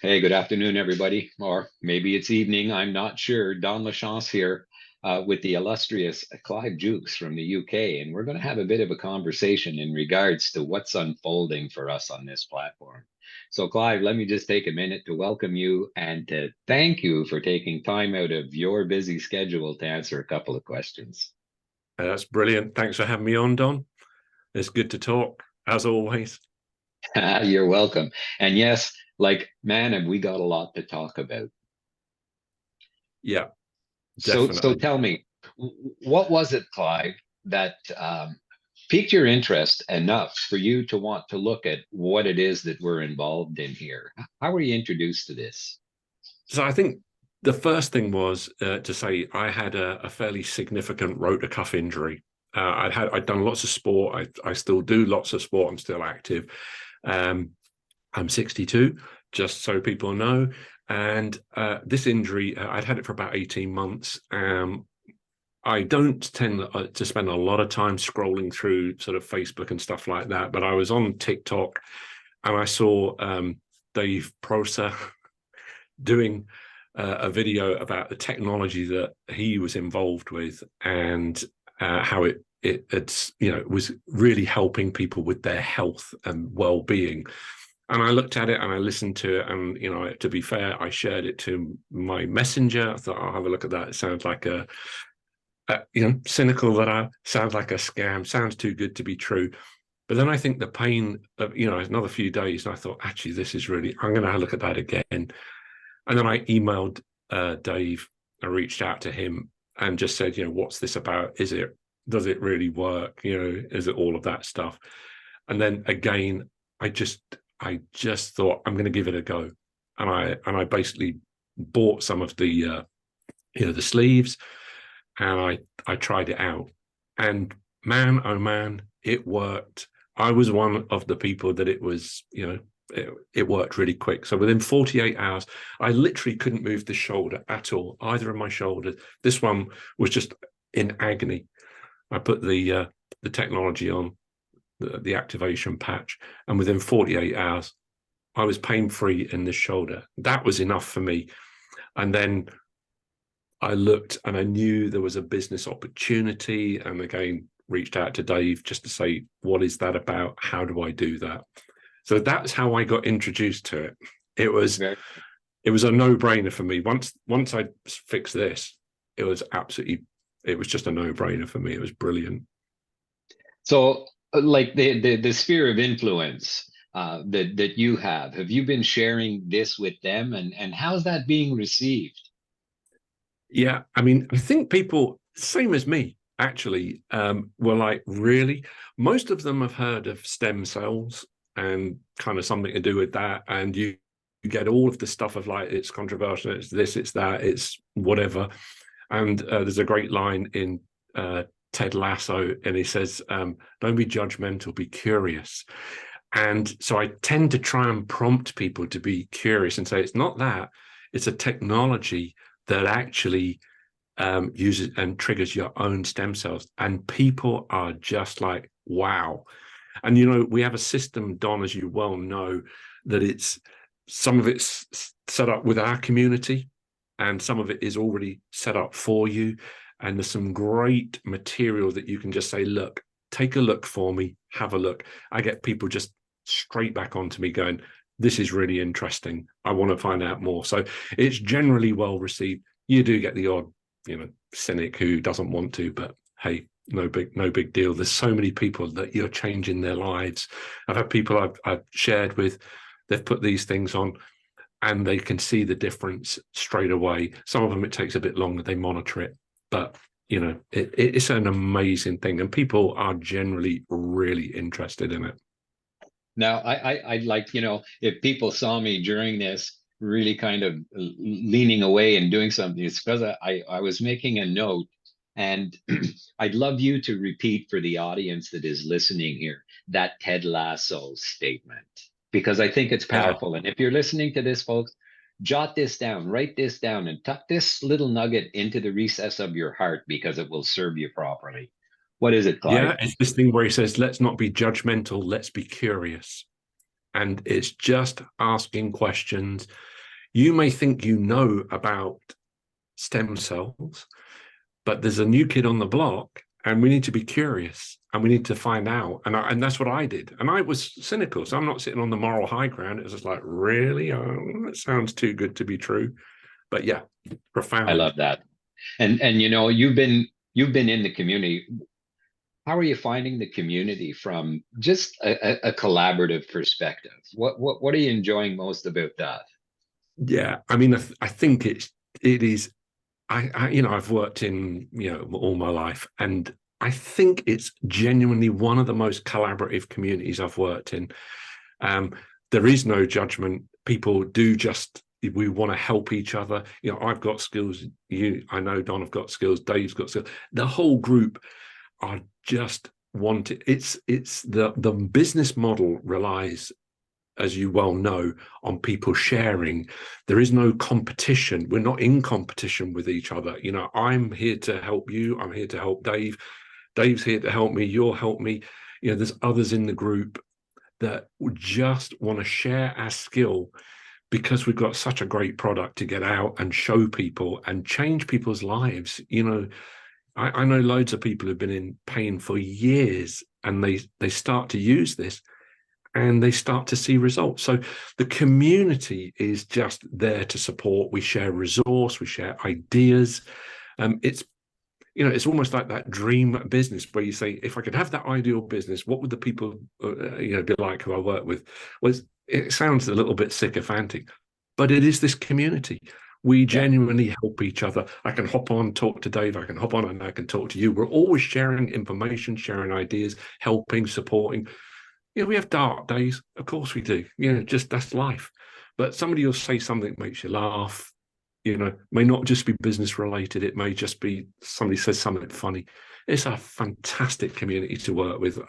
Hey, good afternoon, everybody. Or maybe it's evening. I'm not sure. Don Lachance here with the illustrious Clive Jukes from the UK. And we're going to have a bit of a conversation in regards to what's unfolding for us on this platform. So, Clive, let me just take a minute to welcome you and to thank you for taking time out of your busy schedule to answer a couple of questions. That's brilliant. Thanks for having me on, Don. It's good to talk, as always. You're welcome. And yes, like, man, have we got a lot to talk about. Yeah, So definitely. tell me, what was it, Clive, that piqued your interest enough for you to want to look at what it is that we're involved in here? How were you introduced to this? So I think the first thing was to say I had a fairly significant rotor cuff injury. I'd done lots of sport. I still do lots of sport. I'm still active. Um, I'm 62, just so people know. And this injury, I'd had it for about 18 months. I don't tend to spend a lot of time scrolling through sort of Facebook and stuff like that, but I was on TikTok and I saw Dave Procer doing a video about the technology that he was involved with and how it was really helping people with their health and well-being. And I looked at it and I listened to it, and to be fair, I shared it to my messenger. I thought I'll have a look at that. It sounds like cynical, that I sounds like a scam, sounds too good to be true. But then I think the pain of, another few days, and I thought, actually, this is really, I'm going to have a look at that again. And then I emailed Dave. I reached out to him and just said, what's this about? Does it really work? Is it all of that stuff? And then again, I just thought I'm going to give it a go. And I basically bought some of the sleeves, and I tried it out. And man, oh man, it worked. I was one of the people that it worked really quick. So within 48 hours, I literally couldn't move the shoulder at all, either of my shoulders. This one was just in agony. I put the technology on, the activation patch, and within 48 hours, I was pain-free in this shoulder. That was enough for me. And then I looked and I knew there was a business opportunity, and again, reached out to Dave just to say, what is that about? How do I do that? So that's how I got introduced to it. It was Very- it was a no-brainer for me. Once I fixed this, it was just a no-brainer for me. It was brilliant. So, like the sphere of influence that you have you been sharing this with them, and how's that being received? Yeah, I mean, I think people, same as me, actually, were like, really? Most of them have heard of stem cells and kind of something to do with that. And you get all of the stuff of like, it's controversial, it's this, it's that, it's whatever. And there's a great line in Ted Lasso, and he says, don't be judgmental, be curious. And so I tend to try and prompt people to be curious and say, it's not that, it's a technology that actually uses and triggers your own stem cells. And people are just like, wow. And, we have a system, Don, as you well know, that some of it's set up with our community and some of it is already set up for you. And there's some great material that you can just say, look, take a look for me, have a look. I get people just straight back onto me going, this is really interesting. I want to find out more. So it's generally well received. You do get the odd, cynic who doesn't want to, but hey, no big deal. There's so many people that you're changing their lives. I've had people I've shared with, they've put these things on and they can see the difference straight away. Some of them, it takes a bit longer. They monitor it, but it's an amazing thing. And people are generally really interested in it. Now, I'd like, if people saw me during this really kind of leaning away and doing something, it's because I was making a note, and I'd love you to repeat for the audience that is listening here that Ted Lasso statement, because I think it's Yeah. powerful. And if you're listening to this, folks, jot this down, write this down, and tuck this little nugget into the recess of your heart because it will serve you properly. What is it, Clive? Yeah, it's this thing where he says, let's not be judgmental, let's be curious. and it's just asking questions. You may think you know about stem cells, but there's a new kid on the block, and we need to be curious and we need to find out. And that's what I did. And I was cynical, so I'm not sitting on the moral high ground. It was just like, really? Oh, that sounds too good to be true. But yeah, I profound. love that. And you've been in the community. How are you finding the community from just a collaborative perspective? What are you enjoying most about that? Yeah, I mean, I think it is. I've worked in all my life, and I think it's genuinely one of the most collaborative communities I've worked in. Um, there is no judgment. People do just we want to help each other. I've got skills. I know Don have got skills. Dave's got skills. The whole group are just wanted. It's the business model relies, as you well know, on people sharing. There is no competition. We're not in competition with each other. I'm here to help you. I'm here to help Dave. Dave's here to help me. You'll help me. There's others in the group that just want to share our skill because we've got such a great product to get out and show people and change people's lives. I know loads of people who've been in pain for years, and they start to use this and they start to see results. So the community is just there to support. We share resource, we share ideas. It's almost like that dream business where you say, if I could have that ideal business, what would the people be like who I work with? Well, it sounds a little bit sycophantic, but it is this community. We Yeah. genuinely help each other. I can hop on, talk to Dave. I can hop on and I can talk to you. We're always sharing information, sharing ideas, helping, supporting. We have dark days. Of course we do. Just that's life. But somebody will say something that makes you laugh. May not just be business related. It may just be somebody says something funny. It's a fantastic community to work with.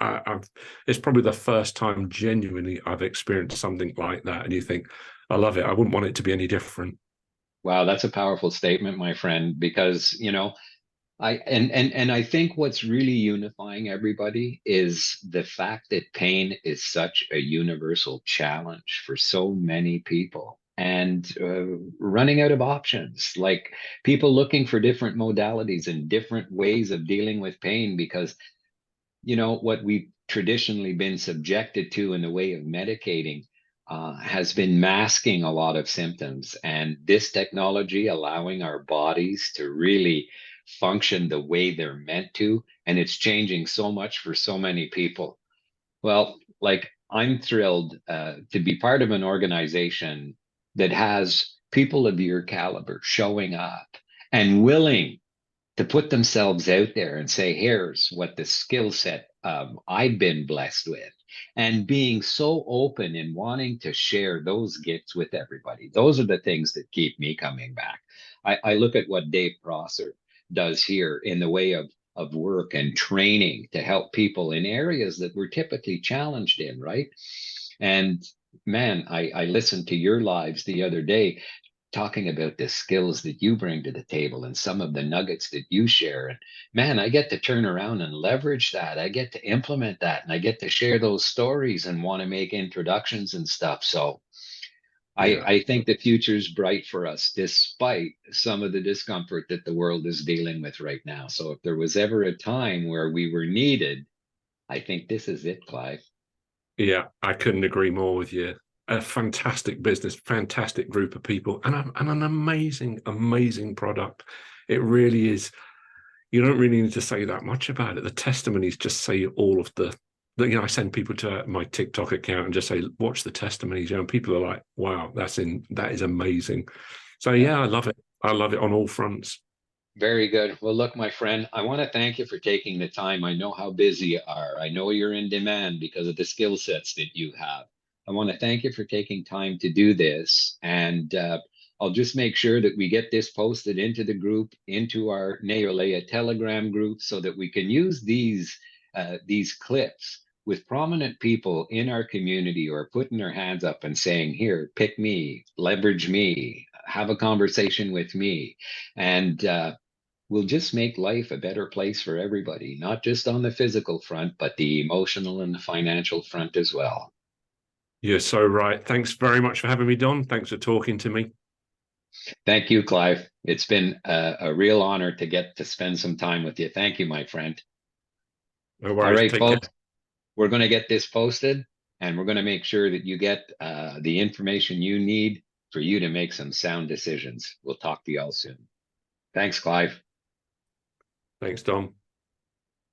It's probably the first time genuinely I've experienced something like that. And you think, I love it. I wouldn't want it to be any different. Wow, that's a powerful statement, my friend, because and I think what's really unifying everybody is the fact that pain is such a universal challenge for so many people, and running out of options, like people looking for different modalities and different ways of dealing with pain, because what we've traditionally been subjected to in the way of medicating has been masking a lot of symptoms. And this technology allowing our bodies to really function the way they're meant to, and it's changing so much for so many people. Well, like, I'm thrilled to be part of an organization that has people of your caliber showing up and willing to put themselves out there and say, here's what the skill set I've been blessed with. And being so open and wanting to share those gifts with everybody. Those are the things that keep me coming back. I look at what Dave Prosser does here in the way of work and training to help people in areas that we're typically challenged in, right? And man, I listened to your lives the other day talking about the skills that you bring to the table and some of the nuggets that you share. And man, I get to turn around and leverage that. I get to implement that, and I get to share those stories and want to make introductions and stuff. So Yeah. I think the future's bright for us, despite some of the discomfort that the world is dealing with right now. So if there was ever a time where we were needed, I think this is it, Clive. Yeah, I couldn't agree more with you. A fantastic business, fantastic group of people, and an amazing, amazing product. It really is. You don't really need to say that much about it. The testimonies just say all of I send people to my TikTok account and just say, watch the testimonies. And people are like, wow, that is amazing. So Yeah. yeah, I love it. I love it on all fronts. Very good. Well, look, my friend, I want to thank you for taking the time. I know how busy you are. I know you're in demand because of the skill sets that you have. I want to thank you for taking time to do this. And I'll just make sure that we get this posted into the group, into our Neolea Telegram group, so that we can use these clips with prominent people in our community who are putting their hands up and saying, here, pick me, leverage me, have a conversation with me. And will just make life a better place for everybody, not just on the physical front, but the emotional and the financial front as well. You're so right. Thanks very much for having me, Don. Thanks for talking to me. Thank you, Clive. It's been a real honor to get to spend some time with you. Thank you, my friend. No All worries. right, Take care. folks, we're going to get this posted and we're going to make sure that you get the information you need for you to make some sound decisions. We'll talk to you all soon. Thanks, Clive. Thanks, Don.